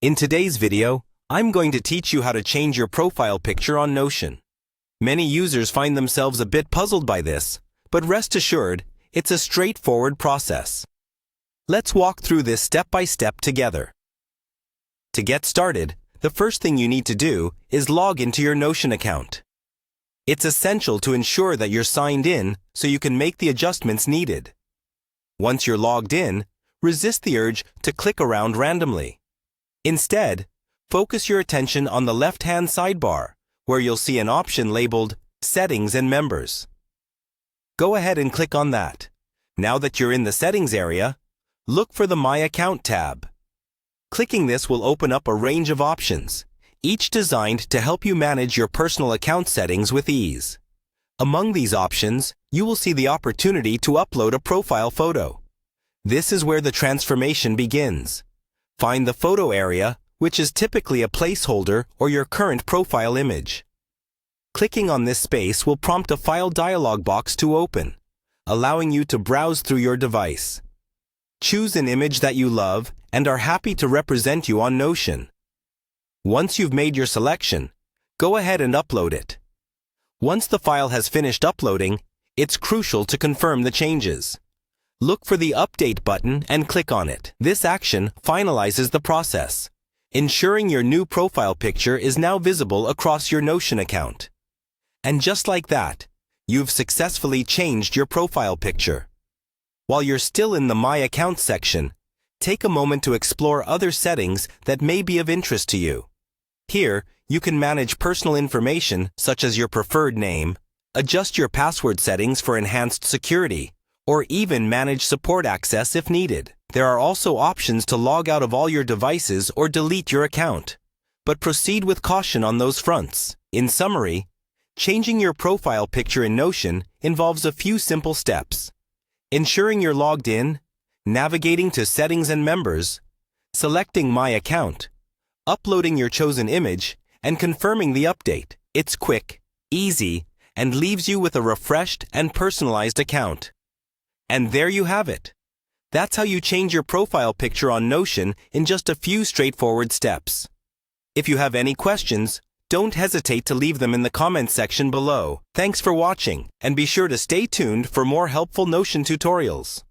In today's video, I'm going to teach you how to change your profile picture on Notion. Many users find themselves a bit puzzled by this, but rest assured, it's a straightforward process. Let's walk through this step by step together. To get started, the first thing you need to do is log into your Notion account. It's essential to ensure that you're signed in so you can make the adjustments needed. Once you're logged in, resist the urge to click around randomly. Instead, focus your attention on the left-hand sidebar, where you'll see an option labeled Settings and Members. Go ahead and click on that. Now that you're in the Settings area, look for the My Account tab. Clicking this will open up a range of options, each designed to help you manage your personal account settings with ease. Among these options, you will see the opportunity to upload a profile photo. This is where the transformation begins. Find the photo area, which is typically a placeholder or your current profile image. Clicking on this space will prompt a file dialog box to open, allowing you to browse through your device. Choose an image that you love and are happy to represent you on Notion. Once you've made your selection, go ahead and upload it. Once the file has finished uploading, it's crucial to confirm the changes. Look for the Update button and click on it. This action finalizes the process, ensuring your new profile picture is now visible across your Notion account. And just like that, you've successfully changed your profile picture. While you're still in the My Account section, take a moment to explore other settings that may be of interest to you. Here, you can manage personal information such as your preferred name, adjust your password settings for enhanced security, or even manage support access if needed. There are also options to log out of all your devices or delete your account, but proceed with caution on those fronts. In summary, changing your profile picture in Notion involves a few simple steps: ensuring you're logged in, navigating to Settings and Members, selecting My Account, uploading your chosen image, and confirming the update. It's quick, easy, and leaves you with a refreshed and personalized account. And there you have it. That's how you change your profile picture on Notion in just a few straightforward steps. If you have any questions, don't hesitate to leave them in the comments section below. Thanks for watching, and be sure to stay tuned for more helpful Notion tutorials.